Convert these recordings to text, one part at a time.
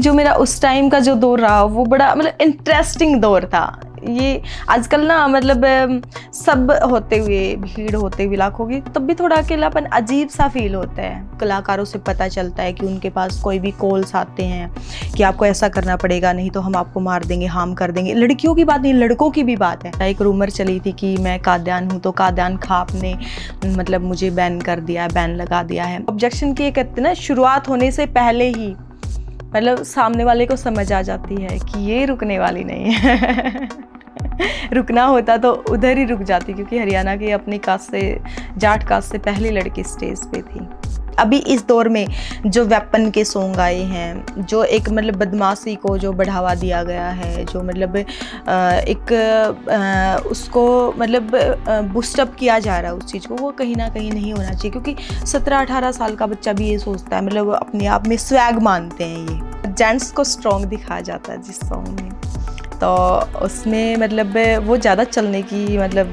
जो मेरा उस टाइम का जो दौर रहा वो बड़ा मतलब इंटरेस्टिंग दौर था। ये आजकल ना मतलब सब होते हुए, भीड़ होते हुए लाखों की, तब भी थोड़ा अकेलापन अजीब सा फील होता है। कलाकारों से पता चलता है कि उनके पास कोई भी कॉल्स आते हैं कि आपको ऐसा करना पड़ेगा, नहीं तो हम आपको मार देंगे, हार्म कर देंगे। लड़कियों की बात नहीं, लड़कों की भी बात है। एक रूमर चली थी कि मैं काद्यान हूँ, तो काद्यान खाप ने मतलब मुझे बैन कर दिया है, बैन लगा दिया है। ऑब्जेक्शन की कहते ना शुरुआत होने से पहले ही मतलब सामने वाले को समझ आ जाती है कि ये रुकने वाली नहीं है। रुकना होता तो उधर ही रुक जाती, क्योंकि हरियाणा की अपनी कास्ट से, जाट कास्ट से पहली लड़की स्टेज पे थी। अभी इस दौर में जो वेपन के सॉन्ग आए हैं, जो एक मतलब बदमाशी को जो बढ़ावा दिया गया है, जो मतलब उसको मतलब बूस्टअप किया जा रहा है उस चीज़ को, वो कहीं ना कहीं नहीं होना चाहिए। क्योंकि 17-18 साल का बच्चा भी ये सोचता है, मतलब अपने आप में स्वैग मानते हैं। ये जेंट्स को स्ट्रॉन्ग दिखाया जाता है जिस सॉन्ग में, तो उसमें मतलब वो ज़्यादा चलने की मतलब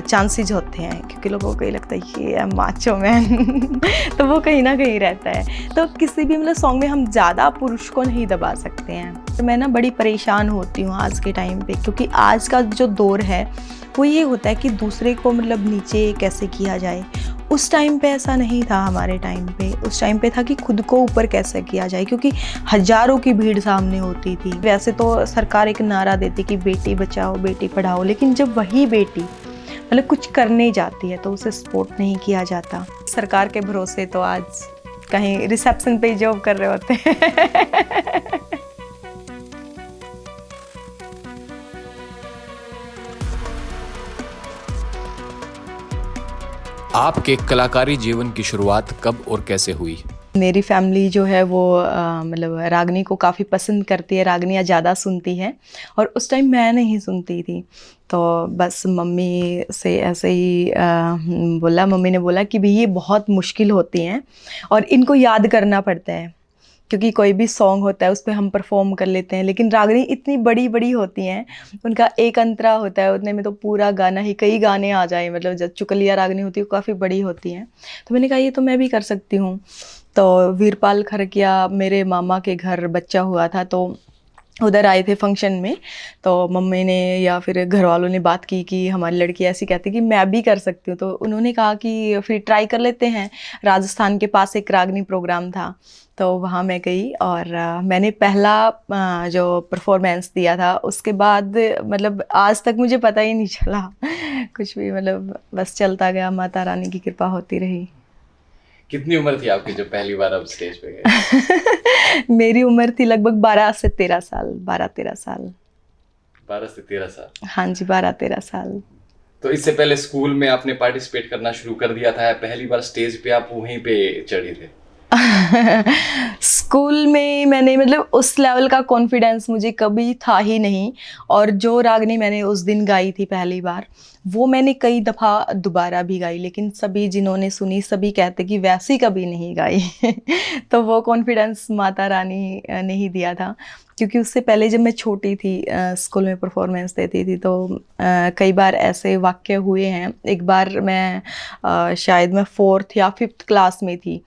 चांसेस होते हैं, क्योंकि लोगों को ये लगता है ये माचो मैन। तो वो कहीं ना कहीं रहता है। तो किसी भी मतलब सॉन्ग में हम ज़्यादा पुरुष को नहीं दबा सकते हैं। तो मैं ना बड़ी परेशान होती हूँ आज के टाइम पे, क्योंकि आज का जो दौर है वो ये होता है कि दूसरे को मतलब नीचे कैसे किया जाए। उस टाइम पे ऐसा नहीं था। हमारे टाइम पे उस टाइम पे था कि खुद को ऊपर कैसे किया जाए, क्योंकि हजारों की भीड़ सामने होती थी। वैसे तो सरकार एक नारा देती कि बेटी बचाओ बेटी पढ़ाओ, लेकिन जब वही बेटी मतलब कुछ करने जाती है तो उसे सपोर्ट नहीं किया जाता। सरकार के भरोसे तो आज कहीं रिसेप्शन पे जॉब कर रहे होते हैं। आपके कलाकारी जीवन की शुरुआत कब और कैसे हुई? मेरी फैमिली जो है वो मतलब रागनी को काफ़ी पसंद करती है, रागनियाँ ज़्यादा सुनती है, और उस टाइम मैं नहीं सुनती थी। तो बस मम्मी से ऐसे ही मम्मी ने बोला कि भाई ये बहुत मुश्किल होती हैं और इनको याद करना पड़ता है, क्योंकि कोई भी सॉन्ग होता है उस पर हम परफॉर्म कर लेते हैं, लेकिन रागनी इतनी बड़ी बड़ी होती हैं, उनका एक अंतरा होता है, उतने में तो पूरा गाना ही, कई गाने आ जाए। मतलब जब चुकलिया रागनी होती है वो काफ़ी बड़ी होती हैं। तो मैंने कहा ये तो मैं भी कर सकती हूँ। तो वीरपाल खरकिया मेरे मामा के घर बच्चा हुआ था, तो उधर आए थे फंक्शन में। तो मम्मी ने या फिर घर वालों ने बात की कि हमारी लड़की ऐसी कहती कि मैं भी कर सकती हूँ। तो उन्होंने कहा कि फिर ट्राई कर लेते हैं। राजस्थान के पास एक रागनी प्रोग्राम था, तो वहाँ मैं गई और मैंने पहला जो परफॉर्मेंस दिया था, उसके बाद मतलब आज तक मुझे पता ही नहीं चला कुछ भी, मतलब बस चलता गया, माता रानी की कृपा होती रही। कितनी उम्र थी आपकी जब पहली बार आप स्टेज पे गए? मेरी उम्र थी लगभग 12 से 13 साल, 12-13 साल। 12 से 13 साल? हाँ जी, 12-13 साल। तो इससे पहले स्कूल में आपने पार्टिसिपेट करना शुरू कर दिया था, पहली बार स्टेज पे आप वहीं पे चढ़े थे? स्कूल में मैंने मतलब उस लेवल का कॉन्फिडेंस मुझे कभी था ही नहीं। और जो रागनी मैंने उस दिन गाई थी पहली बार, वो मैंने कई दफ़ा दोबारा भी गाई, लेकिन सभी जिन्होंने सुनी सभी कहते कि वैसी कभी नहीं गाई। तो वो कॉन्फिडेंस माता रानी ने ही दिया था। क्योंकि उससे पहले जब मैं छोटी थी स्कूल में परफॉर्मेंस देती थी, तो कई बार ऐसे वाक़ये हुए हैं। एक बार मैं शायद मैं 4th या 5th क्लास में थी,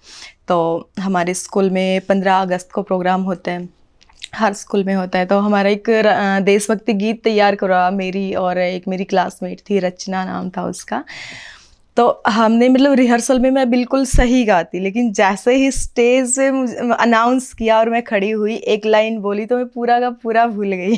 तो हमारे स्कूल में 15 अगस्त को प्रोग्राम होता है, हर स्कूल में होता है। तो हमारा एक देशभक्ति गीत तैयार करा, मेरी और एक मेरी क्लासमेट थी, रचना नाम था उसका। तो हमने मतलब रिहर्सल में मैं बिल्कुल सही गाती, लेकिन जैसे ही स्टेज से अनाउंस किया और मैं खड़ी हुई, एक लाइन बोली, तो मैं पूरा का पूरा भूल गई।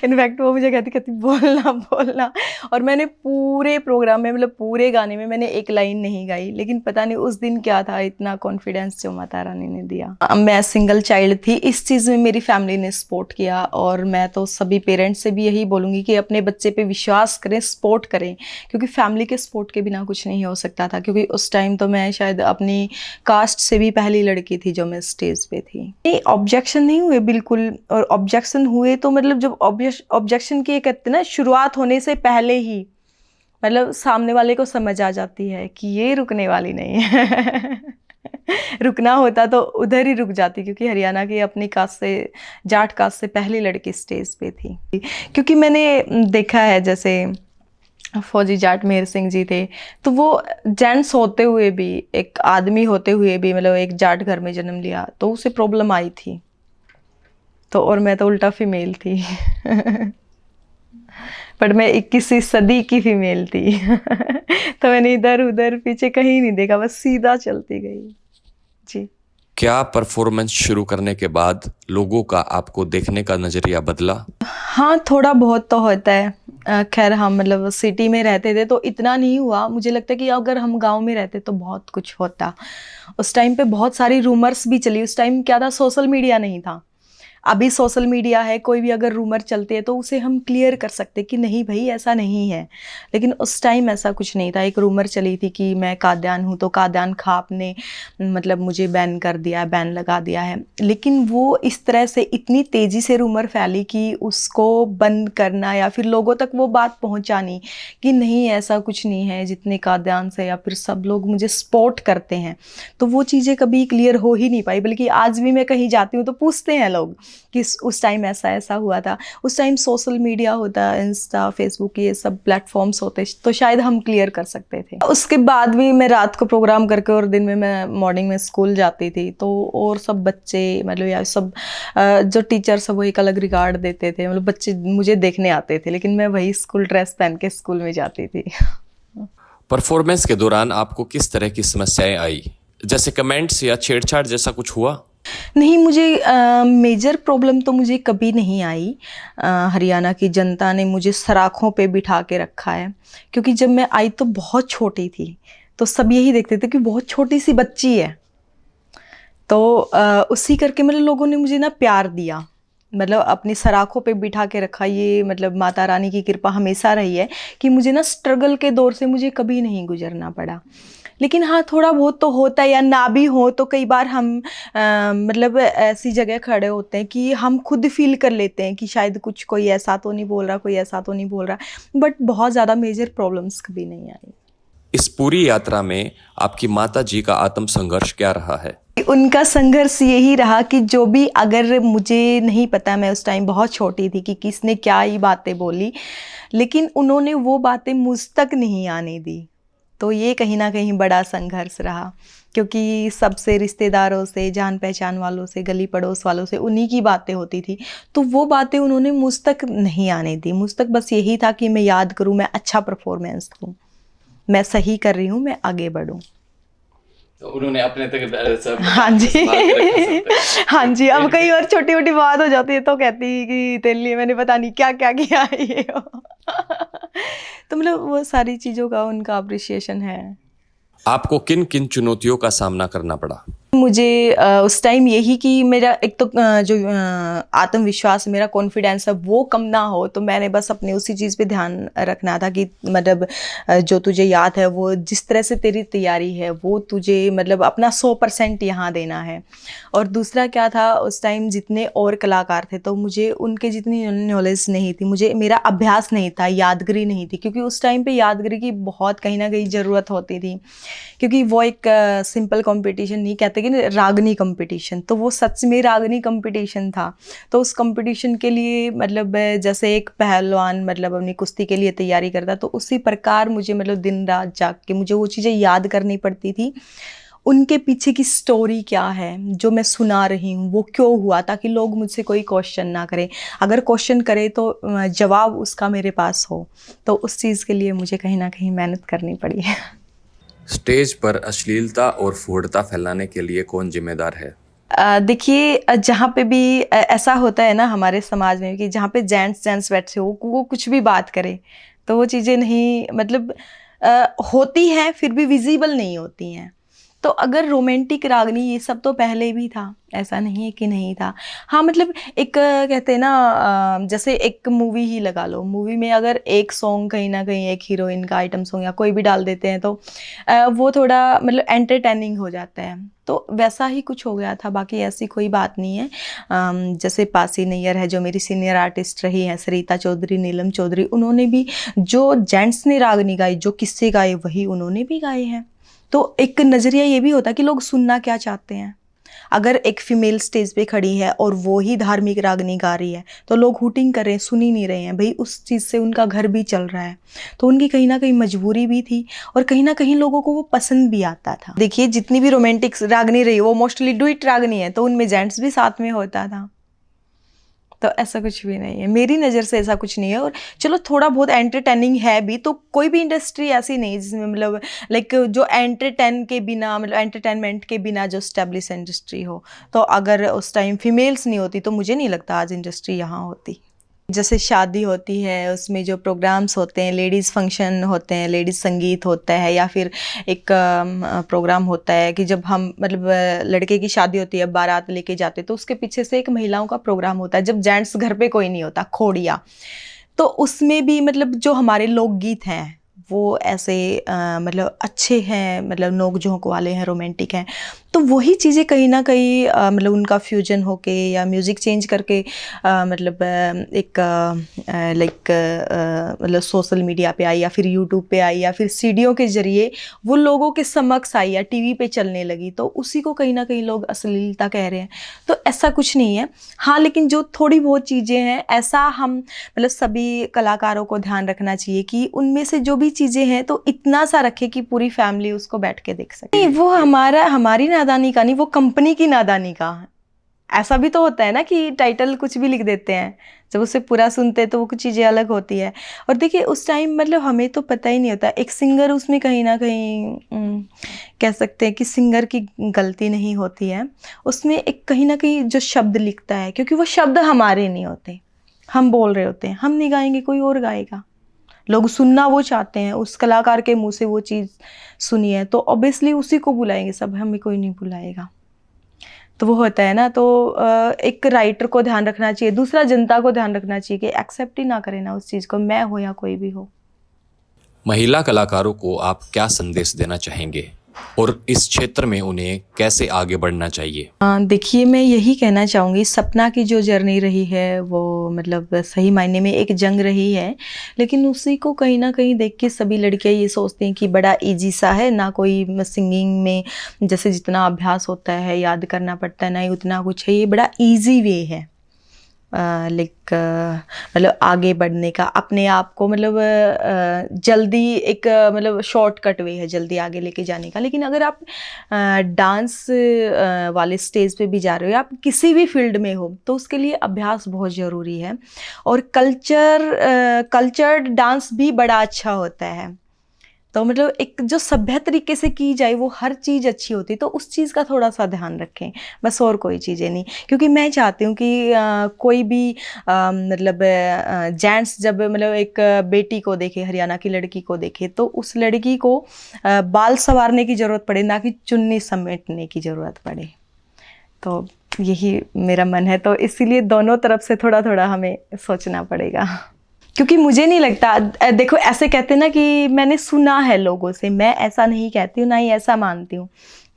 इनफैक्ट वो मुझे कहती बोलना बोलना, और मैंने पूरे प्रोग्राम में मतलब पूरे गाने में मैंने एक लाइन नहीं गाई। लेकिन पता नहीं उस दिन क्या था, इतना कॉन्फिडेंस जो माता रानी ने दिया। मैं सिंगल चाइल्ड थी, इस चीज़ में मेरी फैमिली ने सपोर्ट किया, और मैं तो सभी पेरेंट्स से भी यही बोलूँगी कि अपने बच्चे पे विश्वास करें, सपोर्ट करें, क्योंकि फैमिली के सपोर्ट के बिना कुछ नहीं हो सकता था। क्योंकि उस टाइम तो मैं शायद अपनी कास्ट से भी पहली लड़की थी जो मैं स्टेज पे थी। नहीं, ऑब्जेक्शन नहीं हुए बिल्कुल, और ऑब्जेक्शन हुए तो मतलब जब ऑब्जेक्शन की कहते ना शुरुआत होने से पहले ही मतलब सामने वाले को समझ आ जाती है कि ये रुकने वाली नहीं है। रुकना होता तो उधर ही रुक जाती, क्योंकि हरियाणा की अपनी कास्ट से, जाट कास्ट से पहली लड़की स्टेज पे थी। क्योंकि मैंने देखा है, जैसे फौजी जाट मेहर सिंह जी थे, तो वो जेंट्स होते हुए भी, एक आदमी होते हुए भी, मतलब एक जाट घर में जन्म लिया, तो उसे प्रॉब्लम आई थी। तो और मैं तो उल्टा फीमेल थी पर मैं 21वीं सदी की फीमेल थी तो मैंने इधर उधर पीछे कहीं नहीं देखा, बस सीधा चलती गई जी। क्या परफॉर्मेंस शुरू करने के बाद लोगों का आपको देखने का नजरिया बदला? हाँ, थोड़ा बहुत तो होता है। खैर हम मतलब सिटी में रहते थे तो इतना नहीं हुआ, मुझे लगता है कि अगर हम गांव में रहते तो बहुत कुछ होता। उस टाइम पे बहुत सारी रूमर्स भी चली। उस टाइम क्या था, सोशल मीडिया नहीं था। अभी सोशल मीडिया है, कोई भी अगर रूमर चलते हैं तो उसे हम क्लियर कर सकते कि नहीं भाई ऐसा नहीं है, लेकिन उस टाइम ऐसा कुछ नहीं था। एक रूमर चली थी कि मैं काद्यान हूँ, तो काद्यान खाप ने मतलब मुझे बैन कर दिया, बैन लगा दिया है। लेकिन वो इस तरह से इतनी तेज़ी से रूमर फैली कि उसको बंद करना या फिर लोगों तक वो बात पहुँचानी कि नहीं ऐसा कुछ नहीं है, जितने काद्यान से या फिर सब लोग मुझे सपोर्ट करते हैं, तो वो चीज़ें कभी क्लियर हो ही नहीं पाई। बल्कि आज भी मैं कहीं जाती हूँ तो पूछते हैं लोग कि उस टाइम ऐसा ऐसा हुआ था। उस टाइम सोशल मीडिया होता, इंस्टा फेसबुक ये सब प्लेटफॉर्म्स होते तो शायद हम क्लियर कर सकते थे। उसके बाद भी मैं रात को प्रोग्राम करके और दिन में मैं मॉर्निंग में स्कूल जाती थी, तो और सब बच्चे मतलब या सब जो टीचर सब वो एक अलग रिगार्ड देते थे, मतलब बच्चे मुझे देखने आते थे, लेकिन मैं वही स्कूल ड्रेस पहन के स्कूल में जाती थी। परफॉर्मेंस के दौरान आपको किस तरह की समस्याएं आई, जैसे कमेंट्स या छेड़छाड़ जैसा कुछ हुआ? नहीं, मुझे मेजर प्रॉब्लम तो मुझे कभी नहीं आई। हरियाणा की जनता ने मुझे सराखों पे बिठा के रखा है, क्योंकि जब मैं आई तो बहुत छोटी थी, तो सब यही देखते थे कि बहुत छोटी सी बच्ची है। तो उसी करके मतलब लोगों ने मुझे ना प्यार दिया, मतलब अपनी सराखों पे बिठा के रखा। ये मतलब माता रानी की कृपा हमेशा रही है कि मुझे ना स्ट्रगल के दौर से मुझे कभी नहीं गुजरना पड़ा। लेकिन हाँ, थोड़ा बहुत तो होता है, या ना भी हो तो कई बार हम मतलब ऐसी जगह खड़े होते हैं कि हम खुद फील कर लेते हैं कि शायद कुछ कोई ऐसा तो नहीं बोल रहा, कोई ऐसा तो नहीं बोल रहा, बट बहुत ज़्यादा मेजर प्रॉब्लम्स कभी नहीं आई। इस पूरी यात्रा में आपकी माता जी का आत्म संघर्ष क्या रहा है? उनका संघर्ष यही रहा कि जो भी, अगर मुझे नहीं पता, मैं उस टाइम बहुत छोटी थी, कि किसने क्या ही बातें बोली, लेकिन उन्होंने वो बातें मुझ तक नहीं आने दी। तो ये कहीं ना कहीं बड़ा संघर्ष रहा, क्योंकि सबसे रिश्तेदारों से, जान पहचान वालों से, गली पड़ोस वालों से उन्हीं की बातें होती थी, तो वो बातें उन्होंने मुझ तक नहीं आने दी। मुझ तक बस यही था कि मैं याद करूँ, मैं अच्छा परफॉर्मेंस दूँ, मैं सही कर रही हूँ, मैं आगे बढ़ूँ। तो उन्होंने अपने तक सब हाँ जी संभाल के रखा सब तक। हाँ जी। अब कई और छोटी मोटी बात हो जाती है तो कहती कि तेरे लिए मैंने पता नहीं क्या क्या किया है ये वो। तो मतलब वो सारी चीज़ों का उनका अप्रिसिएशन है। आपको किन किन चुनौतियों का सामना करना पड़ा? मुझे उस टाइम यही कि मेरा एक तो जो आत्मविश्वास, मेरा कॉन्फिडेंस है वो कम ना हो, तो मैंने बस अपने उसी चीज़ पे ध्यान रखना था कि मतलब जो तुझे याद है, वो जिस तरह से तेरी तैयारी है वो तुझे मतलब अपना 100% यहाँ देना है। और दूसरा क्या था, उस टाइम जितने और कलाकार थे तो मुझे उनके जितनी नॉलेज नहीं थी, मुझे मेरा अभ्यास नहीं था, यादगिरी नहीं थी, क्योंकि उस टाइम पे यादगिरी की बहुत कहीं ना कहीं ज़रूरत होती थी, क्योंकि वो एक सिंपल कंपटीशन नहीं, कहते कि रागनी कंपटीशन, तो वो सच में रागनी कंपटीशन था। तो उस कंपटीशन के लिए मतलब जैसे एक पहलवान मतलब अपनी कुश्ती के लिए तैयारी करता, तो उसी प्रकार मुझे मतलब दिन रात जाग के मुझे वो चीज़ें याद करनी पड़ती थी। उनके पीछे की स्टोरी क्या है जो मैं सुना रही हूँ, वो क्यों हुआ, ताकि लोग मुझसे कोई क्वेश्चन ना करें, अगर क्वेश्चन करे तो जवाब उसका मेरे पास हो। तो उस चीज़ के लिए मुझे कहीं ना कहीं मेहनत करनी पड़ी है। स्टेज पर अश्लीलता और फूहड़ता फैलाने के लिए कौन जिम्मेदार है? देखिए, जहाँ पे भी ऐसा होता है ना हमारे समाज में कि जहाँ पे जेंट्स बैठे हो, वो कुछ भी बात करे, तो वो चीज़ें नहीं मतलब होती हैं, फिर भी विजिबल नहीं होती हैं। तो अगर रोमांटिक रागनी ये सब तो पहले भी था, ऐसा नहीं है कि नहीं था। हाँ मतलब एक कहते हैं ना, जैसे एक मूवी ही लगा लो, मूवी में अगर एक सॉन्ग कहीं ना कहीं एक हीरोइन का आइटम सॉन्ग या कोई भी डाल देते हैं तो वो थोड़ा मतलब एंटरटेनिंग हो जाता है, तो वैसा ही कुछ हो गया था। बाकी ऐसी कोई बात नहीं है। जैसे पासी नैयर है जो मेरी सीनियर आर्टिस्ट रही हैं, सरिता चौधरी, नीलम चौधरी, उन्होंने भी जो जेंट्स ने रागनी गाई, जो किस्से गाए, वही उन्होंने भी गाए हैं। तो एक नज़रिया ये भी होता है कि लोग सुनना क्या चाहते हैं। अगर एक फीमेल स्टेज पे खड़ी है और वो ही धार्मिक रागनी गा रही है तो लोग हुटिंग कर रहे हैं, सुन ही नहीं रहे हैं, भाई उस चीज़ से उनका घर भी चल रहा है। तो उनकी कहीं ना कहीं मजबूरी भी थी और कहीं ना कहीं लोगों को वो पसंद भी आता था। देखिए, जितनी भी रोमांटिक रागनी रही वो मोस्टली डुइट रागनी है, तो उनमें जेंट्स भी साथ में होता था। तो ऐसा कुछ भी नहीं है, मेरी नज़र से ऐसा कुछ नहीं है। और चलो थोड़ा बहुत एंटरटेनिंग है भी, तो कोई भी इंडस्ट्री ऐसी नहीं जिसमें मतलब लाइक जो एंटरटेन के बिना मतलब एंटरटेनमेंट के बिना जो स्टैब्लिश इंडस्ट्री हो। तो अगर उस टाइम फीमेल्स नहीं होती तो मुझे नहीं लगता आज इंडस्ट्री यहाँ होती। जैसे शादी होती है उसमें जो प्रोग्राम्स होते हैं, लेडीज़ फंक्शन होते हैं, लेडीज़ संगीत होता है, या फिर एक प्रोग्राम होता है कि जब हम मतलब लड़के की शादी होती है, बारात लेके जाते तो उसके पीछे से एक महिलाओं का प्रोग्राम होता है, जब जेंट्स घर पे कोई नहीं होता, खोड़िया। तो उसमें भी मतलब जो हमारे लोकगीत हैं वो ऐसे मतलब अच्छे हैं, मतलब नोक झोंक वाले हैं, रोमांटिक हैं। तो वही चीज़ें कहीं ना कहीं मतलब उनका फ्यूजन होके या म्यूज़िक चेंज करके मतलब एक लाइक मतलब सोशल मीडिया पे आई, या फिर यूट्यूब पे आई, या फिर सीडियों के ज़रिए वो लोगों के समक्ष आई या टीवी पे चलने लगी, तो उसी को कहीं ना कहीं लोग अश्लीलता कह रहे हैं। तो ऐसा कुछ नहीं है। हाँ, लेकिन जो थोड़ी बहुत चीज़ें हैं, ऐसा हम मतलब सभी कलाकारों को ध्यान रखना चाहिए कि उनमें से जो भी चीज़ें हैं तो इतना सा रखे कि पूरी फैमिली उसको बैठ के देख सके। नहीं, वो हमारी नादानी का नहीं, वो कंपनी की नादानी का। ऐसा भी तो होता है ना कि टाइटल कुछ भी लिख देते हैं, जब उसे पूरा सुनते हैं तो वो कुछ चीज़ें अलग होती है। और देखिए उस टाइम मतलब हमें तो पता ही नहीं होता, एक सिंगर उसमें कहीं ना कहीं कह सकते हैं कि सिंगर की गलती नहीं होती है उसमें, एक कहीं ना कहीं जो शब्द लिखता है, क्योंकि वो शब्द हमारे नहीं होते, हम बोल रहे होते हैं, हम नहीं गाएंगे, कोई और गाएगा। लोग सुनना वो चाहते हैं, उस कलाकार के मुंह से वो चीज़ सुनी है तो ऑब्वियसली उसी को बुलाएंगे सब, हमें कोई नहीं बुलाएगा। तो वो होता है ना, तो एक राइटर को ध्यान रखना चाहिए, दूसरा जनता को ध्यान रखना चाहिए कि एक्सेप्ट ही ना करें ना उस चीज़ को, मैं हो या कोई भी हो। महिला कलाकारों को आप क्या संदेश देना चाहेंगे और इस क्षेत्र में उन्हें कैसे आगे बढ़ना चाहिए? देखिए मैं यही कहना चाहूँगी, सपना की जो जर्नी रही है वो मतलब सही मायने में एक जंग रही है, लेकिन उसी को कहीं ना कहीं देख के सभी लड़कियाँ ये सोचती हैं कि बड़ा इजी सा है, ना कोई सिंगिंग में जैसे जितना अभ्यास होता है, याद करना पड़ता है, ना ही उतना कुछ है, ये बड़ा इजी वे है लाइक मतलब आगे बढ़ने का, अपने आप को मतलब जल्दी एक मतलब शॉर्टकट वे है जल्दी आगे लेके जाने का। लेकिन अगर आप डांस वाले स्टेज पे भी जा रहे हो, आप किसी भी फील्ड में हो, तो उसके लिए अभ्यास बहुत ज़रूरी है। और कल्चर्ड डांस भी बड़ा अच्छा होता है। तो मतलब एक जो सभ्य तरीके से की जाए वो हर चीज़ अच्छी होती है, तो उस चीज़ का थोड़ा सा ध्यान रखें, बस और कोई चीज़ें नहीं। क्योंकि मैं चाहती हूँ कि कोई भी मतलब जेंट्स जब मतलब एक बेटी को देखे, हरियाणा की लड़की को देखे, तो उस लड़की को बाल संवारने की ज़रूरत पड़े, ना कि चुन्नी समेटने की ज़रूरत पड़े। तो यही मेरा मन है, तो इसीलिए दोनों तरफ से थोड़ा थोड़ा हमें सोचना पड़ेगा। क्योंकि मुझे नहीं लगता, देखो ऐसे कहते हैं ना कि मैंने सुना है लोगों से, मैं ऐसा नहीं कहती हूँ, ना ही ऐसा मानती हूँ,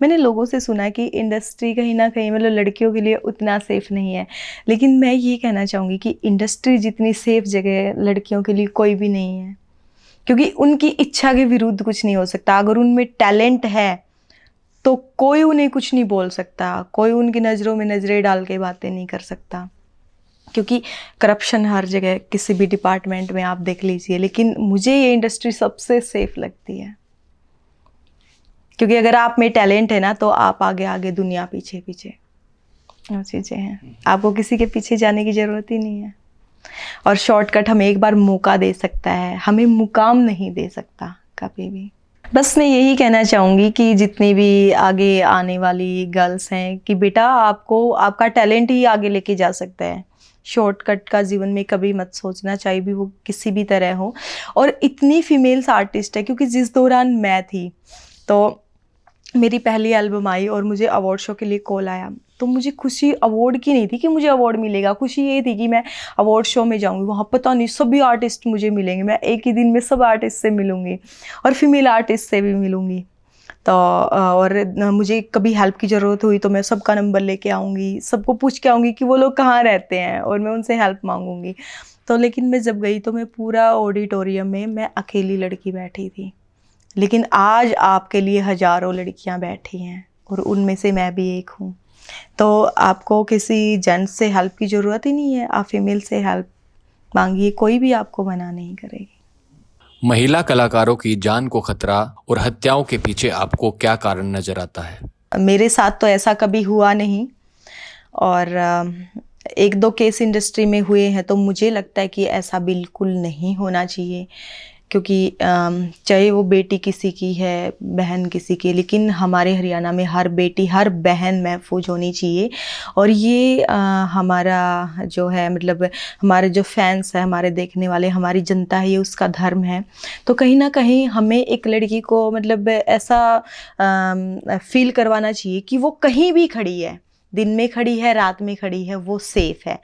मैंने लोगों से सुना है कि इंडस्ट्री कहीं ना कहीं मतलब लड़कियों के लिए उतना सेफ़ नहीं है। लेकिन मैं ये कहना चाहूँगी कि इंडस्ट्री जितनी सेफ़ जगह लड़कियों के लिए कोई भी नहीं है, क्योंकि उनकी इच्छा के विरुद्ध कुछ नहीं हो सकता। अगर उनमें टैलेंट है तो कोई उन्हें कुछ नहीं बोल सकता, कोई उनकी नज़रों में नज़रें डाल के बातें नहीं कर सकता, क्योंकि करप्शन हर जगह, किसी भी डिपार्टमेंट में आप देख लीजिए। लेकिन मुझे ये इंडस्ट्री सबसे सेफ लगती है, क्योंकि अगर आप में टैलेंट है ना तो आप आगे आगे, दुनिया पीछे पीछे, वो चीज़ें हैं, आपको किसी के पीछे जाने की ज़रूरत ही नहीं है। और शॉर्टकट हमें एक बार मौका दे सकता है, हमें मुकाम नहीं दे सकता कभी भी। बस मैं यही कहना चाहूँगी कि जितनी भी आगे आने वाली गर्ल्स हैं कि बेटा आपको आपका टैलेंट ही आगे लेके जा सकता है। शॉर्टकट का जीवन में कभी मत सोचना, चाहे भी वो किसी भी तरह हो। और इतनी फीमेल्स आर्टिस्ट है, क्योंकि जिस दौरान मैं थी तो मेरी पहली एल्बम आई और मुझे अवार्ड शो के लिए कॉल आया, तो मुझे खुशी अवार्ड की नहीं थी कि मुझे अवार्ड मिलेगा, खुशी ये थी कि मैं अवार्ड शो में जाऊंगी, वहाँ पता नहीं सभी आर्टिस्ट मुझे मिलेंगे, मैं एक ही दिन में सब आर्टिस्ट से मिलूंगी और फीमेल आर्टिस्ट से भी मिलूंगी। तो और मुझे कभी हेल्प की ज़रूरत हुई तो मैं सबका नंबर लेके आऊँगी, सबको पूछ के आऊँगी कि वो लोग कहाँ रहते हैं और मैं उनसे हेल्प मांगूंगी। तो लेकिन मैं जब गई तो मैं पूरा ऑडिटोरियम में मैं अकेली लड़की बैठी थी, लेकिन आज आपके लिए हज़ारों लड़कियां बैठी हैं और उनमें से मैं भी एक हूँ। तो आपको किसी जेंट्स से हेल्प की ज़रूरत ही नहीं है, आप फीमेल से हेल्प मांगिए, कोई भी आपको मना नहीं करेगी। महिला कलाकारों की जान को खतरा और हत्याओं के पीछे आपको क्या कारण नजर आता है? मेरे साथ तो ऐसा कभी हुआ नहीं, और एक दो केस इंडस्ट्री में हुए हैं, तो मुझे लगता है कि ऐसा बिल्कुल नहीं होना चाहिए, क्योंकि चाहे वो बेटी किसी की है, बहन किसी की, लेकिन हमारे हरियाणा में हर बेटी हर बहन महफूज होनी चाहिए। और ये हमारा जो है मतलब हमारे जो फैंस हैं, हमारे देखने वाले, हमारी जनता है, ये उसका धर्म है। तो कहीं ना कहीं हमें एक लड़की को मतलब ऐसा फील करवाना चाहिए कि वो कहीं भी खड़ी है, दिन में खड़ी है, रात में खड़ी है, वो सेफ है।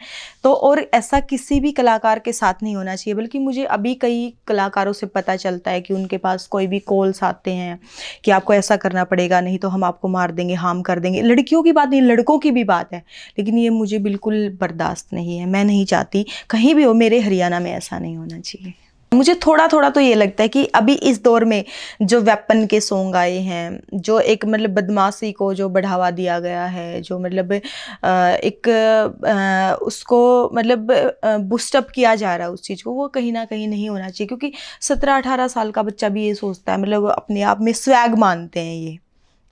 तो और ऐसा किसी भी कलाकार के साथ नहीं होना चाहिए। बल्कि मुझे अभी कई कलाकारों से पता चलता है कि उनके पास कोई भी कॉल्स आते हैं कि आपको ऐसा करना पड़ेगा, नहीं तो हम आपको मार देंगे, हार्म कर देंगे। लड़कियों की बात नहीं, लड़कों की भी बात है, लेकिन ये मुझे बिल्कुल बर्दाश्त नहीं है। मैं नहीं चाहती कहीं भी हो, मेरे हरियाणा में ऐसा नहीं होना चाहिए। मुझे थोड़ा थोड़ा तो ये लगता है कि अभी इस दौर में जो वेपन के सॉन्ग आए हैं, जो एक मतलब बदमाशी को जो बढ़ावा दिया गया है, जो मतलब एक उसको मतलब बूस्टअप किया जा रहा है उस चीज़ को, वो कहीं ना कहीं नहीं होना चाहिए। क्योंकि 17-18 साल का बच्चा भी ये सोचता है, मतलब अपने आप में स्वैग मानते हैं ये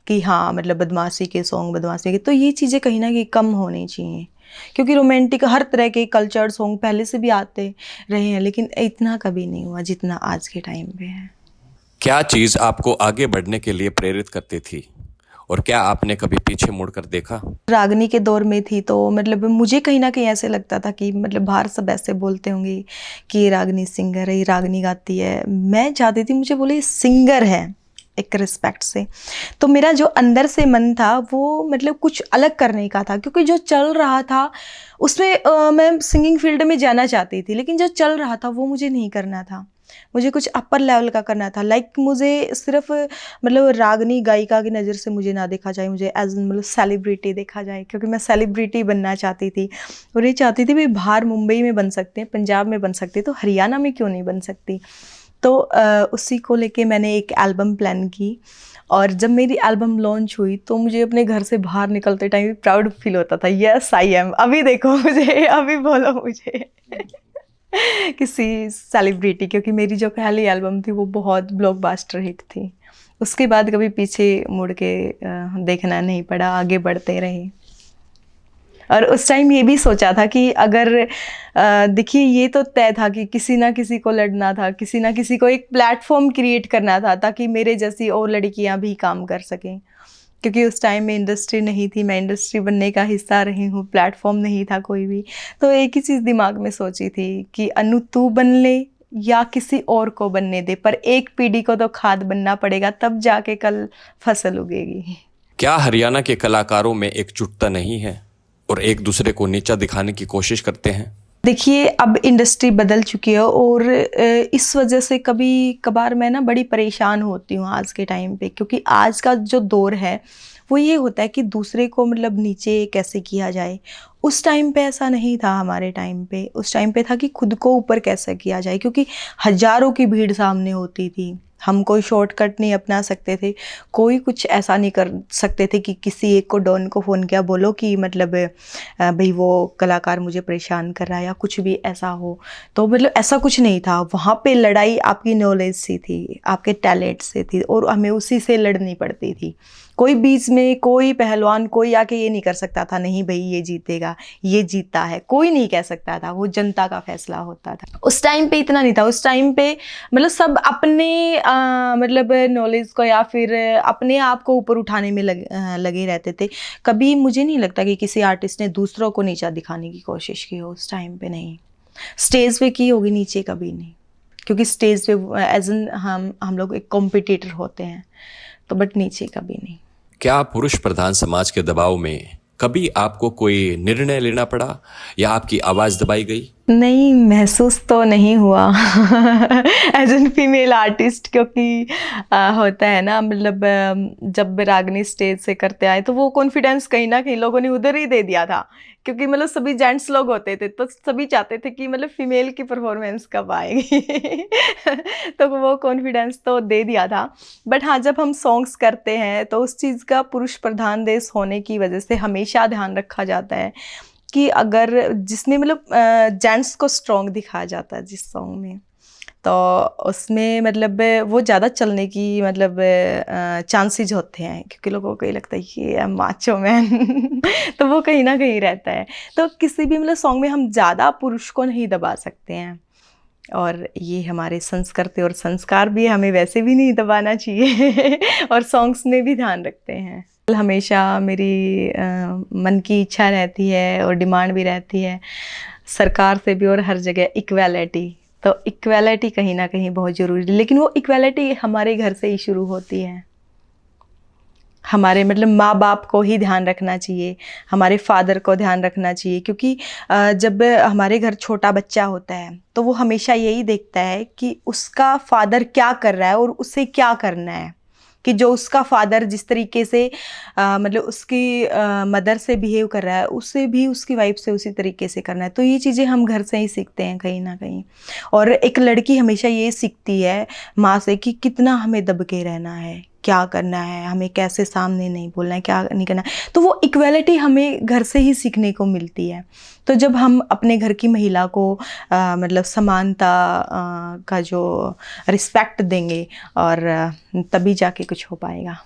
कि हाँ मतलब बदमाशी के सॉन्ग, बदमाशी के, तो ये चीज़ें कहीं ना कहीं कम होनी चाहिए। क्योंकि रोमांटिक हर तरह के कल्चर सॉन्ग पहले से भी आते रहे हैं, लेकिन इतना कभी नहीं हुआ जितना आज के टाइम पे है। क्या चीज़ आपको आगे बढ़ने के लिए प्रेरित करती थी, और क्या आपने कभी पीछे मुड़कर देखा? रागनी के दौर में थी, तो मतलब मुझे कहीं ना कहीं ऐसे लगता था कि मतलब बाहर सब ऐसे बोलते होंगे कि ये रागनी सिंगर है, ये रागनी गाती है। मैं चाहती थी, मुझे बोले सिंगर है एक रिस्पेक्ट से। तो मेरा जो अंदर से मन था वो मतलब कुछ अलग करने का था, क्योंकि जो चल रहा था उसमें मैं सिंगिंग फील्ड में जाना चाहती थी, लेकिन जो चल रहा था वो मुझे नहीं करना था। मुझे कुछ अपर लेवल का करना था। मुझे सिर्फ मतलब रागनी गायिका की नज़र से मुझे ना देखा जाए, मुझे एज मतलब सेलिब्रिटी देखा जाए, क्योंकि मैं सेलिब्रिटी बनना चाहती थी। और ये चाहती थी भी बाहर मुंबई में बन सकते हैं, पंजाब में बन सकते हैं, तो हरियाणा में क्यों नहीं बन सकती। तो उसी को लेके मैंने एक एल्बम प्लान की। और जब मेरी एल्बम लॉन्च हुई तो मुझे अपने घर से बाहर निकलते टाइम भी प्राउड फील होता था, यस आई एम, अभी देखो मुझे, अभी बोलो मुझे किसी सेलिब्रिटी। क्योंकि मेरी जो पहली एल्बम थी वो बहुत ब्लॉकबस्टर हिट थी। उसके बाद कभी पीछे मुड़ के देखना नहीं पड़ा, आगे बढ़ते रहे। और उस टाइम ये भी सोचा था कि अगर देखिए ये तो तय था कि किसी ना किसी को लड़ना था, किसी ना किसी को एक प्लेटफॉर्म क्रिएट करना था, ताकि मेरे जैसी और लड़कियां भी काम कर सकें। क्योंकि उस टाइम में इंडस्ट्री नहीं थी, मैं इंडस्ट्री बनने का हिस्सा रही हूँ, प्लेटफॉर्म नहीं था कोई भी। तो एक ही चीज़ दिमाग में सोची थी कि अनु तू बन ले या किसी और को बनने दे, पर एक पीढ़ी को तो खाद बनना पड़ेगा, तब जाके कल फसल उगेगी। क्या हरियाणा के कलाकारों में एकजुटता नहीं है और एक दूसरे को नीचा दिखाने की कोशिश करते हैं? देखिए अब इंडस्ट्री बदल चुकी है, और इस वजह से कभी कभार मैं ना बड़ी परेशान होती हूँ आज के टाइम पे। क्योंकि आज का जो दौर है वो ये होता है कि दूसरे को मतलब नीचे कैसे किया जाए। उस टाइम पे ऐसा नहीं था, हमारे टाइम पे उस टाइम पे था कि खुद को ऊपर कैसे किया जाए। क्योंकि हजारों की भीड़ सामने होती थी, हम कोई शॉर्टकट नहीं अपना सकते थे, कोई कुछ ऐसा नहीं कर सकते थे कि किसी एक को डॉन को फ़ोन किया बोलो कि मतलब भाई वो कलाकार मुझे परेशान कर रहा है या कुछ भी ऐसा हो। तो मतलब ऐसा कुछ नहीं था। वहाँ पे लड़ाई आपकी नॉलेज से थी, आपके टैलेंट से थी, और हमें उसी से लड़नी पड़ती थी। कोई बीच में कोई पहलवान कोई आके ये नहीं कर सकता था नहीं भाई ये जीतेगा, ये जीता है, कोई नहीं कह सकता था। वो जनता का फैसला होता था। उस टाइम पे इतना नहीं था। उस टाइम पे मतलब सब अपने मतलब नॉलेज को या फिर अपने आप को ऊपर उठाने में लगे रहते थे। कभी मुझे नहीं लगता कि किसी आर्टिस्ट ने दूसरों को नीचा दिखाने की कोशिश की हो। उस टाइम पे नहीं, स्टेज पे की होगी, नीचे कभी नहीं। क्योंकि स्टेज पे एज एन हम लोग एक कॉम्पिटिटर होते हैं, तो बट नीचे कभी नहीं। क्या पुरुष प्रधान समाज के दबाव में कभी आपको कोई निर्णय लेना पड़ा या आपकी आवाज़ दबाई गई? नहीं, महसूस तो नहीं हुआ एज एन फीमेल आर्टिस्ट। क्योंकि होता है ना मतलब जब रागनी स्टेज से करते आए तो वो कॉन्फिडेंस कहीं ना कहीं लोगों ने उधर ही दे दिया था। क्योंकि मतलब सभी जेंट्स लोग होते थे, तो सभी चाहते थे कि मतलब फीमेल की परफॉर्मेंस कब आएगी तो वो कॉन्फिडेंस तो दे दिया था। बट हाँ, जब हम सॉन्ग्स करते हैं तो उस चीज़ का पुरुष प्रधान देश होने की वजह से हमेशा ध्यान रखा जाता है कि अगर जिसमें मतलब जेंट्स को स्ट्रॉन्ग दिखाया जाता है जिस सॉन्ग में, तो उसमें मतलब वो ज़्यादा चलने की मतलब चांसेस होते हैं, क्योंकि लोगों को ये लगता है कि ये माचो मैन तो वो कहीं ना कहीं रहता है। तो किसी भी मतलब सॉन्ग में हम ज़्यादा पुरुष को नहीं दबा सकते हैं, और ये हमारे संस्कृति और संस्कार भी, हमें वैसे भी नहीं दबाना चाहिए और सॉन्ग्स में भी ध्यान रखते हैं। हमेशा मेरी मन की इच्छा रहती है और डिमांड भी रहती है सरकार से भी और हर जगह इक्वालिटी। तो इक्वालिटी कहीं ना कहीं बहुत ज़रूरी है, लेकिन वो इक्वालिटी हमारे घर से ही शुरू होती है। हमारे मतलब माँ बाप को ही ध्यान रखना चाहिए, हमारे फादर को ध्यान रखना चाहिए, क्योंकि जब हमारे घर छोटा बच्चा होता है तो वो हमेशा यही देखता है कि उसका फादर क्या कर रहा है और उसे क्या करना है, कि जो उसका फादर जिस तरीके से मतलब उसकी मदर से बिहेव कर रहा है, उसे भी उसकी वाइफ से उसी तरीके से करना है। तो ये चीज़ें हम घर से ही सीखते हैं कहीं ना कहीं। और एक लड़की हमेशा ये सीखती है माँ से कि कितना हमें दब के रहना है, क्या करना है, हमें कैसे सामने नहीं बोलना है, क्या नहीं करना है। तो वो इक्वालिटी हमें घर से ही सीखने को मिलती है। तो जब हम अपने घर की महिला को मतलब समानता का जो रिस्पेक्ट देंगे, और तभी जाके कुछ हो पाएगा।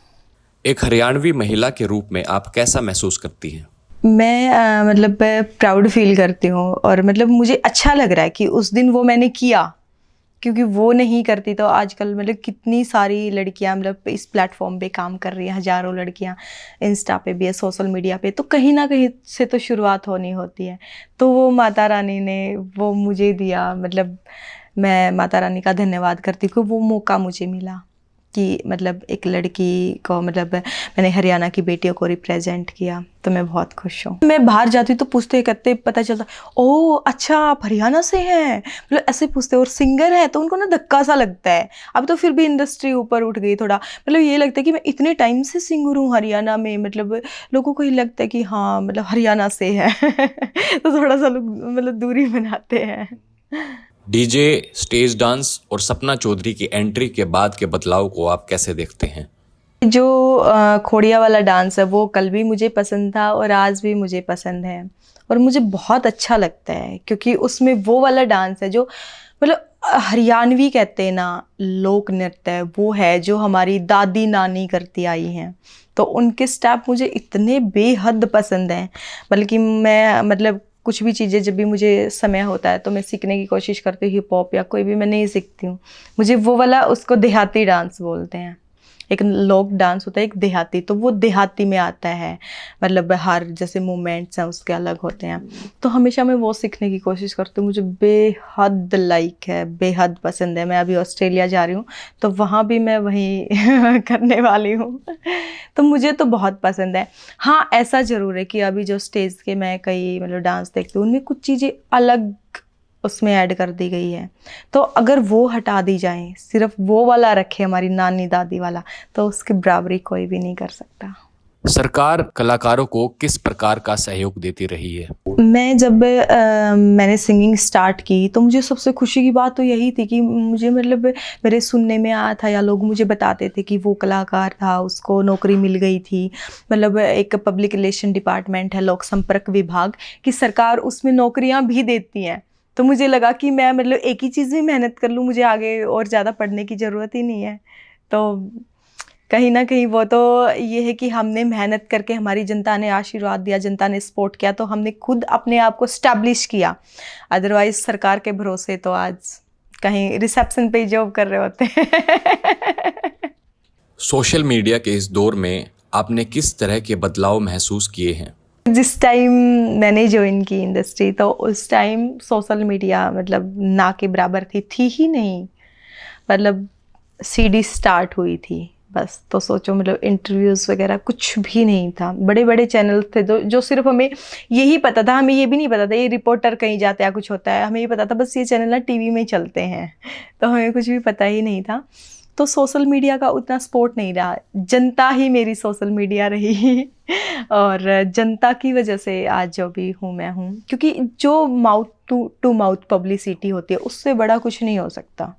एक हरियाणवी महिला के रूप में आप कैसा महसूस करती हैं? मैं मतलब प्राउड फील करती हूँ, और मतलब मुझे अच्छा लग रहा है कि उस दिन वो मैंने किया, क्योंकि वो नहीं करती तो आजकल मतलब कितनी सारी लड़कियां मतलब इस प्लेटफॉर्म पे काम कर रही हैं, हज़ारों लड़कियां इंस्टा पे भी है, सोशल मीडिया पे। तो कहीं ना कहीं से तो शुरुआत होनी होती है। तो वो माता रानी ने वो मुझे दिया, मतलब मैं माता रानी का धन्यवाद करती हूँ कि वो मौका मुझे मिला कि मतलब एक लड़की को मतलब मैंने हरियाणा की बेटियों को रिप्रेजेंट किया। तो मैं बहुत खुश हूँ। मैं बाहर जाती हूँ तो पूछते करते पता चलता, ओह अच्छा आप हरियाणा से हैं, मतलब ऐसे पूछते। और सिंगर है तो उनको ना धक्का सा लगता है। अब तो फिर भी इंडस्ट्री ऊपर उठ गई थोड़ा, मतलब ये लगता है कि मैं इतने टाइम से सिंगर हूँ हरियाणा में, मतलब लोगों को ये लगता है कि हाँ मतलब हरियाणा से है तो थोड़ा सा लोग मतलब दूरी बनाते हैं। डीजे, स्टेज डांस और सपना चौधरी की एंट्री के बाद के बदलाव को आप कैसे देखते हैं? जो खोड़िया वाला डांस है वो कल भी मुझे पसंद था और आज भी मुझे पसंद है, और मुझे बहुत अच्छा लगता है, क्योंकि उसमें वो वाला डांस है जो मतलब हरियाणवी कहते हैं ना, लोक नृत्य है, वो है जो हमारी दादी नानी करती आई हैं। तो उनके स्टेप मुझे इतने बेहद पसंद हैं, बल्कि मैं मतलब कुछ भी चीज़ें जब भी मुझे समय होता है तो मैं सीखने की कोशिश करती हूँ। हिप हॉप या कोई भी मैं नहीं सीखती हूँ। मुझे वो वाला, उसको देहाती डांस बोलते हैं। एक लोक डांस होता है, एक देहाती, तो वो देहाती में आता है, मतलब हर जैसे मूवमेंट्स हैं उसके अलग होते हैं। तो हमेशा मैं वो सीखने की कोशिश करती हूँ। मुझे बेहद लाइक है, बेहद पसंद है। मैं अभी ऑस्ट्रेलिया जा रही हूँ तो वहाँ भी मैं वही करने वाली हूँ तो मुझे तो बहुत पसंद है। हाँ ऐसा ज़रूर है कि अभी जो स्टेज के मैं कई मतलब डांस देखती हूँ उनमें कुछ चीज़ें अलग उसमें ऐड कर दी गई है। तो अगर वो हटा दी जाए, सिर्फ वो वाला रखे हमारी नानी दादी वाला, तो उसकी बराबरी कोई भी नहीं कर सकता। सरकार कलाकारों को किस प्रकार का सहयोग देती रही है? मैं जब मैंने सिंगिंग स्टार्ट की तो मुझे सबसे खुशी की बात तो यही थी कि मुझे मतलब मेरे सुनने में आया था या लोग मुझे बताते थे कि वो कलाकार था, उसको नौकरी मिल गई थी। मतलब एक पब्लिक रिलेशन डिपार्टमेंट है, लोक संपर्क विभाग की, सरकार उसमें नौकरियां भी देती हैं। तो मुझे लगा कि मैं मतलब एक ही चीज़ में मेहनत कर लूँ, मुझे आगे और ज़्यादा पढ़ने की ज़रूरत ही नहीं है। तो कहीं ना कहीं वो तो ये है कि हमने मेहनत करके, हमारी जनता ने आशीर्वाद दिया, जनता ने सपोर्ट किया, तो हमने खुद अपने आप को स्टैब्लिश किया। अदरवाइज सरकार के भरोसे तो आज कहीं रिसेप्शन पे ही जॉब कर रहे होते हैं। सोशल मीडिया के इस दौर में आपने किस तरह के बदलाव महसूस किए हैं? जिस टाइम मैंने ज्वाइन की इंडस्ट्री तो उस टाइम सोशल मीडिया मतलब ना के बराबर थी ही नहीं। मतलब सीडी स्टार्ट हुई थी बस, तो सोचो मतलब इंटरव्यूज़ वगैरह कुछ भी नहीं था। बड़े बड़े चैनल थे जो सिर्फ हमें यही पता था, हमें ये भी नहीं पता था ये रिपोर्टर कहीं जाता है कुछ होता है, हमें ये पता था बस ये चैनल ना टीवी में चलते हैं, तो हमें कुछ भी पता ही नहीं था। तो सोशल मीडिया का उतना सपोर्ट नहीं रहा, जनता ही मेरी सोशल मीडिया रही और जनता की वजह से आज जो भी हूँ मैं हूँ, क्योंकि जो माउथ टू माउथ पब्लिसिटी होती है उससे बड़ा कुछ नहीं हो सकता।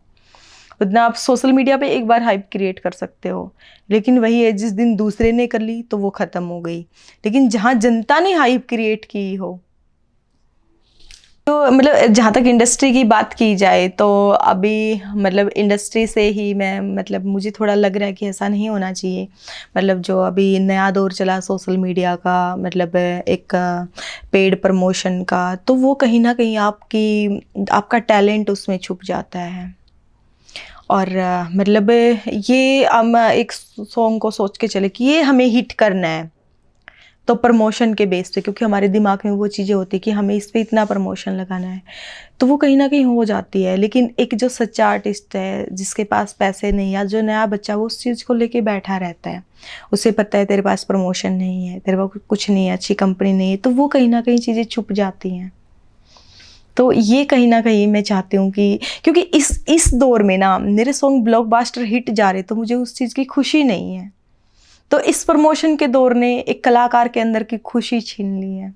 उतना आप सोशल मीडिया पे एक बार हाइप क्रिएट कर सकते हो, लेकिन वही है जिस दिन दूसरे ने कर ली तो वो ख़त्म हो गई। लेकिन जहाँ जनता ने हाइप क्रिएट की हो, तो मतलब जहाँ तक इंडस्ट्री की बात की जाए तो अभी मतलब इंडस्ट्री से ही मैं मतलब मुझे थोड़ा लग रहा है कि ऐसा नहीं होना चाहिए। मतलब जो अभी नया दौर चला सोशल मीडिया का, मतलब एक पेड प्रमोशन का, तो वो कहीं ना कहीं आपका टैलेंट उसमें छुप जाता है। और मतलब ये हम एक सॉन्ग को सोच के चले कि ये हमें हिट करना है, तो प्रमोशन के बेस पे, क्योंकि हमारे दिमाग में वो चीज़ें होती है कि हमें इस पे इतना प्रमोशन लगाना है, तो वो कहीं ना कहीं हो जाती है। लेकिन एक जो सच्चा आर्टिस्ट है जिसके पास पैसे नहीं, या जो नया बच्चा वो उस चीज़ को लेके बैठा रहता है, उसे पता है तेरे पास प्रमोशन नहीं है, तेरे पास कुछ नहीं है, अच्छी कंपनी नहीं है, तो वो कहीं ना कहीं चीज़ें छुप जाती हैं। तो ये कहीं ना कहीं मैं चाहती हूँ कि, क्योंकि इस दौर में ना मेरे सॉन्ग ब्लॉकबस्टर हिट जा रहे, तो मुझे उस चीज़ की खुशी नहीं है। तो इस प्रमोशन के दौर ने एक कलाकार के अंदर की खुशी छीन ली है,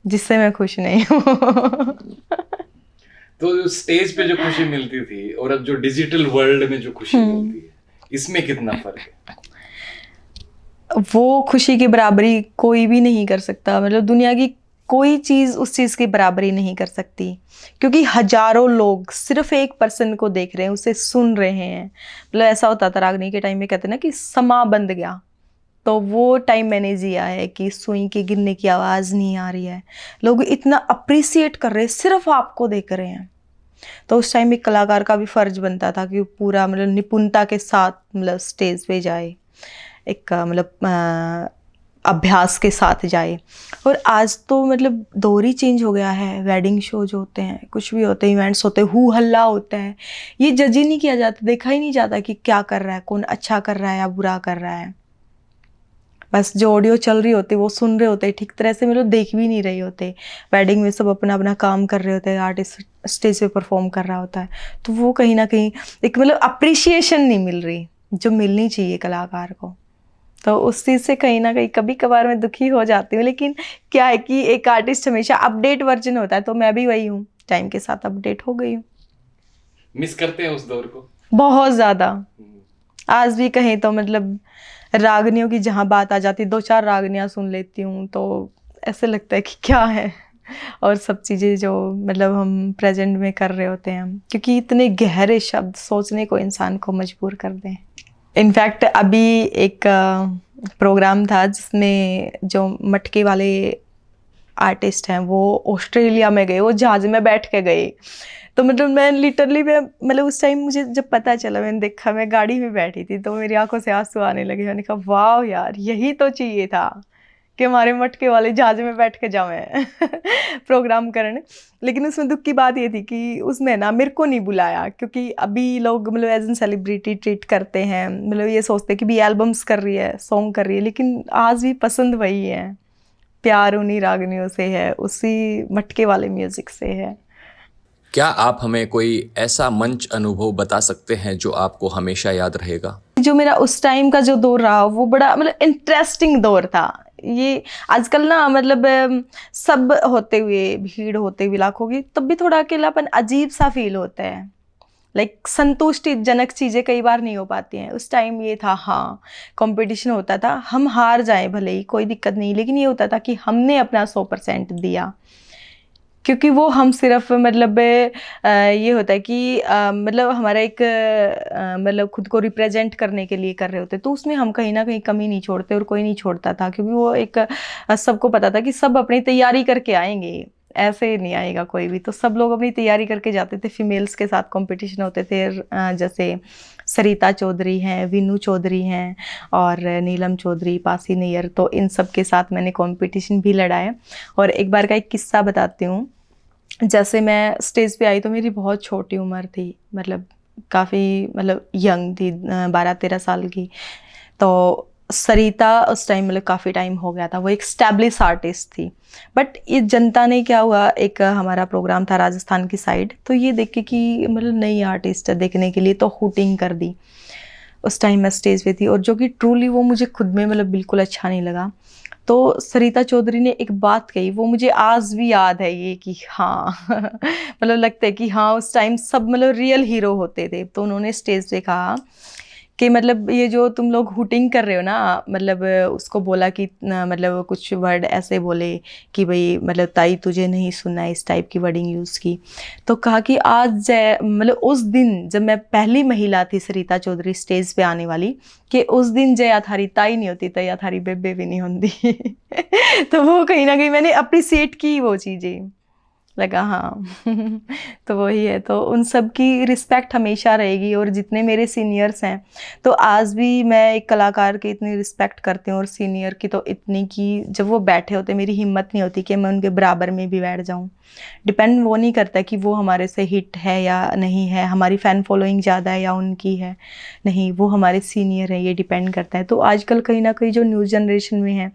जिससे मैं खुश नहीं हूँ। तो स्टेज पे जो खुशी मिलती थी और अब जो डिजिटल वर्ल्ड में जो खुशी मिलती है, इसमें कितना फर्क है? वो खुशी की बराबरी कोई भी नहीं कर सकता। मतलब दुनिया की कोई चीज़ उस चीज़ की बराबरी नहीं कर सकती, क्योंकि हजारों लोग सिर्फ एक पर्सन को देख रहे हैं, उसे सुन रहे हैं। मतलब ऐसा होता था रागनी के टाइम में, कहते ना कि समा बंद गया, तो वो टाइम मैंने जिया है कि सुई के गिरने की आवाज़ नहीं आ रही है, लोग इतना अप्रिसिएट कर रहे हैं, सिर्फ आपको देख रहे हैं। तो उस टाइम एक कलाकार का भी फर्ज बनता था कि वो पूरा मतलब निपुणता के साथ मतलब स्टेज पे जाए, एक मतलब अभ्यास के साथ जाए। और आज तो मतलब दौर ही चेंज हो गया है। वेडिंग शो जो होते हैं, कुछ भी होते हैं, इवेंट्स होते हैं, हु हल्ला होता है, ये जज ही नहीं किया जाता, देखा ही नहीं जाता कि क्या कर रहा है, कौन अच्छा कर रहा है या बुरा कर रहा है। बस जो ऑडियो चल रही होती है वो सुन रहे होते हैं, ठीक तरह से मतलब देख भी नहीं रहे होते। वेडिंग में सब अपना अपना काम कर रहे होते हैं, आर्टिस्ट स्टेज पे परफॉर्म कर रहा होता है, तो वो कहीं ना कहीं एक मतलब अप्रिसिएशन नहीं मिल रही जो मिलनी चाहिए कलाकार को। तो उस चीज़ से कहीं ना कहीं कभी कभार मैं दुखी हो जाती हूँ। लेकिन क्या है कि एक आर्टिस्ट हमेशा अपडेट वर्जन होता है, तो मैं भी वही हूँ, टाइम के साथ अपडेट हो गई हूँ। मिस करते हैं उस दौर को बहुत ज़्यादा। आज भी कहें तो मतलब रागनियों की जहाँ बात आ जाती, 2-4 रागनियाँ सुन लेती हूँ तो ऐसे लगता है कि क्या है, और सब चीज़ें जो मतलब हम प्रेजेंट में कर रहे होते हैं, क्योंकि इतने गहरे शब्द सोचने को इंसान को मजबूर कर दें। इनफैक्ट अभी एक प्रोग्राम था जिसमें जो मटके वाले आर्टिस्ट हैं वो ऑस्ट्रेलिया में गए, वो जहाज में बैठ के गए। तो मतलब मैं लिटरली मैं मतलब उस टाइम मुझे जब पता चला, मैंने देखा, मैं गाड़ी में बैठी थी, तो मेरी आंखों से आंसू आने लगे। मैंने कहा वाह यार, यही तो चाहिए था कि हमारे मटके वाले जहाज में बैठ के जावें प्रोग्राम करने। लेकिन उसमें दुख की बात ये थी कि उसमें ना मेरे को नहीं बुलाया, क्योंकि अभी लोग मतलब एज एन सेलिब्रिटी ट्रीट करते हैं, मतलब ये सोचते हैं कि भी एल्बम्स कर रही है, सॉन्ग कर रही है, लेकिन आज भी पसंद वही है, प्यार उन्हीं रागनियों से है, उसी मटके वाले म्यूजिक से है। क्या आप हमें कोई ऐसा मंच अनुभव बता सकते हैं जो आपको हमेशा याद रहेगा? जो मेरा उस टाइम का जो दौर रहा वो बड़ा मतलब इंटरेस्टिंग दौर था। ये आजकल ना मतलब सब होते हुए, भीड़ होते हुए लाखों की, तब भी थोड़ा अकेलापन अजीब सा फील होता है। लाइक संतुष्टिजनक चीज़ें कई बार नहीं हो पाती हैं। उस टाइम ये था, हाँ कंपटीशन होता था, हम हार जाएं भले ही कोई दिक्कत नहीं, लेकिन ये होता था कि हमने अपना 100% दिया, क्योंकि वो हम सिर्फ मतलब ये होता है कि मतलब हमारा एक मतलब खुद को रिप्रेजेंट करने के लिए कर रहे होते, तो उसमें हम कहीं ना कहीं कमी नहीं छोड़ते, और कोई नहीं छोड़ता था, क्योंकि वो एक सबको पता था कि सब अपनी तैयारी करके आएंगे, ऐसे नहीं आएगा कोई भी। तो सब लोग अपनी तैयारी करके जाते थे। फीमेल्स के साथ कंपटीशन होते थे, जैसे सरिता चौधरी हैं, विनू चौधरी हैं, और नीलम चौधरी, पासी नैयर, तो इन सब के साथ मैंने कंपटीशन भी लड़ा है। और एक बार का एक किस्सा बताती हूँ। जैसे मैं स्टेज पे आई तो मेरी बहुत छोटी उम्र थी, मतलब काफ़ी मतलब यंग थी, 12-13 साल की। तो सरिता उस टाइम मतलब काफ़ी टाइम हो गया था, वो एक स्टैब्लिश आर्टिस्ट थी। बट ये जनता ने क्या हुआ, एक हमारा प्रोग्राम था राजस्थान की साइड, तो ये देख के कि मतलब नई आर्टिस्ट है देखने के लिए, तो हुटिंग कर दी। उस टाइम मैं स्टेज पे थी, और जो कि ट्रूली वो मुझे खुद में मतलब बिल्कुल अच्छा नहीं लगा। तो सरिता चौधरी ने एक बात कही, वो मुझे आज भी याद है ये कि हाँ मतलब लगता है कि हाँ उस टाइम सब मतलब रियल हीरो होते थे। तो उन्होंने स्टेज पे कहा कि मतलब ये जो तुम लोग हुटिंग कर रहे हो ना, मतलब उसको बोला कि मतलब कुछ वर्ड ऐसे बोले कि भाई मतलब ताई तुझे नहीं सुनना है, इस टाइप की वर्डिंग यूज़ की। तो कहा कि आज मतलब उस दिन जब मैं पहली महिला थी सरिता चौधरी स्टेज पे आने वाली, कि उस दिन जया थारी ताई नहीं होती तो या थारी बेबे भी नहीं होती। तो वो कहीं ना कहीं मैंने अप्रिसिएट की वो चीज़ें, लगा हाँ। तो वही है, तो उन सब की रिस्पेक्ट हमेशा रहेगी। और जितने मेरे सीनियर्स हैं, तो आज भी मैं एक कलाकार की इतनी रिस्पेक्ट करती हूँ, और सीनियर की तो इतनी कि जब वो बैठे होते मेरी हिम्मत नहीं होती कि मैं उनके बराबर में भी बैठ जाऊँ। डिपेंड वो नहीं करता कि वो हमारे से हिट है या नहीं है, हमारी फ़ैन फॉलोइंग ज़्यादा है या उनकी है, नहीं, वो हमारे सीनियर है, ये डिपेंड करता है। तो आजकल कहीं ना कहीं जो न्यू जनरेशन में है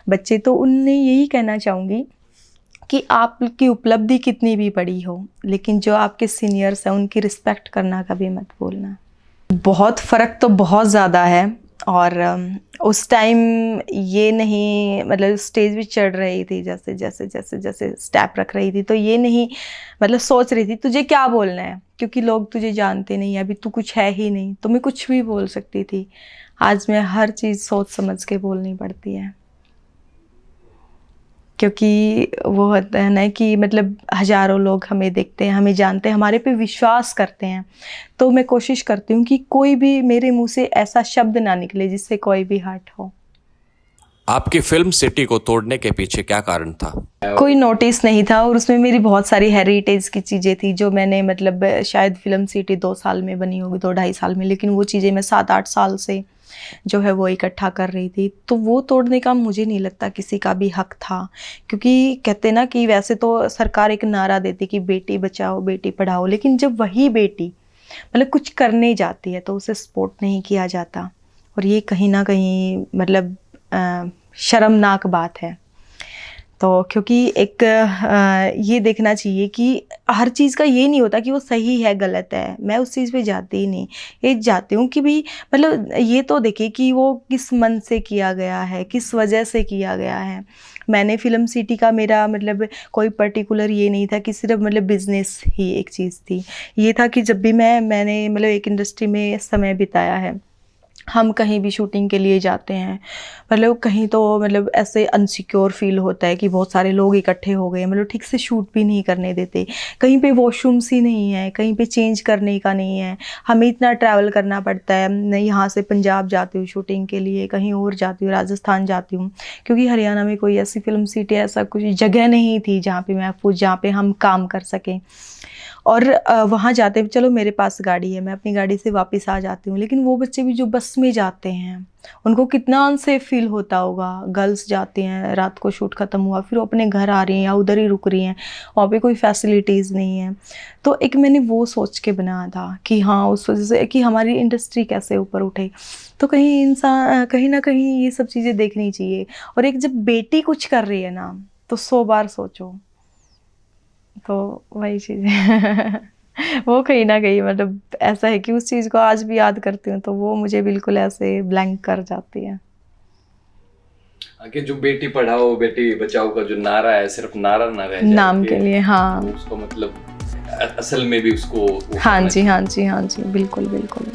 बच्चे, तो उनने यही कहना चाहूँगी कि आपकी उपलब्धि कितनी भी बड़ी हो, लेकिन जो आपके सीनियर्स हैं उनकी रिस्पेक्ट करना कभी मत भूलना। बहुत फ़र्क तो बहुत ज़्यादा है। और उस टाइम ये नहीं, मतलब स्टेज भी चढ़ रही थी, जैसे जैसे जैसे जैसे स्टेप रख रही थी, तो ये नहीं मतलब सोच रही थी तुझे क्या बोलना है, क्योंकि लोग तुझे जानते नहीं, अभी तू कुछ है ही नहीं, तो मैं कुछ भी बोल सकती थी। आज मैं हर चीज़ सोच समझ के बोलनी पड़ती है, क्योंकि वो होता है ना कि मतलब हज़ारों लोग हमें देखते हैं, हमें जानते हैं, हमारे पे विश्वास करते हैं। तो मैं कोशिश करती हूँ कि कोई भी मेरे मुंह से ऐसा शब्द ना निकले जिससे कोई भी हर्ट हो। आपकी फिल्म सिटी को तोड़ने के पीछे क्या कारण था? कोई नोटिस नहीं था, और उसमें मेरी बहुत सारी हेरिटेज की चीज़ें थी जो मैंने मतलब शायद फिल्म सिटी 2 साल में बनी होगी, 2-2.5 साल में, लेकिन वो चीज़ें मैं 7-8 साल से जो है वो इकट्ठा कर रही थी। तो वो तोड़ने का मुझे नहीं लगता किसी का भी हक था, क्योंकि कहते ना कि वैसे तो सरकार एक नारा देती कि बेटी बचाओ बेटी पढ़ाओ, लेकिन जब वही बेटी मतलब कुछ करने जाती है तो उसे सपोर्ट नहीं किया जाता, और ये कहीं ना कहीं मतलब शर्मनाक बात है। तो क्योंकि एक ये देखना चाहिए कि हर चीज़ का ये नहीं होता कि वो सही है गलत है, मैं उस चीज़ पे जाती ही नहीं। ये जाती हूँ कि भी मतलब ये तो देखिए कि वो किस मन से किया गया है, किस वजह से किया गया है। मैंने फिल्म सिटी का मेरा मतलब कोई पर्टिकुलर ये नहीं था कि सिर्फ मतलब बिजनेस ही एक चीज़ थी। ये था कि जब भी मैंने मतलब एक इंडस्ट्री में समय बिताया है, हम कहीं भी शूटिंग के लिए जाते हैं, मतलब कहीं तो मतलब ऐसे अनसिक्योर फील होता है कि बहुत सारे लोग इकट्ठे हो गए, मतलब ठीक से शूट भी नहीं करने देते, कहीं पे वॉशरूम्स ही नहीं है, कहीं पे चेंज करने का नहीं है, हमें इतना ट्रैवल करना पड़ता है। मैं यहाँ से पंजाब जाती हूँ शूटिंग के लिए, कहीं और जाती हूँ, राजस्थान जाती हूँ, क्योंकि हरियाणा में कोई ऐसी फिल्म सिटी ऐसा कुछ जगह नहीं थी जहाँ पे महफूज, जहाँ पे हम काम कर सकें। और वहाँ जाते चलो मेरे पास गाड़ी है, मैं अपनी गाड़ी से वापस आ जाती हूँ, लेकिन वो बच्चे भी जो बस में जाते हैं उनको कितना अनसेफ फील होता होगा। गर्ल्स जाती हैं, रात को शूट ख़त्म हुआ, फिर वो अपने घर आ रही हैं या उधर ही रुक रही हैं, वहाँ पे कोई फैसिलिटीज़ नहीं है। तो एक मैंने वो सोच के बनाया था कि हाँ, उस वजह से कि हमारी इंडस्ट्री कैसे ऊपर उठे। तो कहीं इंसान कहीं ना कहीं ये सब चीज़ें देखनी चाहिए। और एक जब बेटी कुछ कर रही है ना, तो 100 बार सोचो। तो वही चीज़ है। वो कहीं ना कहीं मतलब ऐसा है कि उस चीज़ को आज भी याद करती हूँ तो वो मुझे बिल्कुल ऐसे ब्लैंक कर जाती है। कि जो बेटी पढ़ाओ बेटी बचाओ का जो नारा है, सिर्फ नारा ना रह जाए, नाम के लिए, हाँ। उसको मतलब असल में भी उसको हाँ जी, हाँ जी, हाँ जी, बिल्कुल बिल्कुल।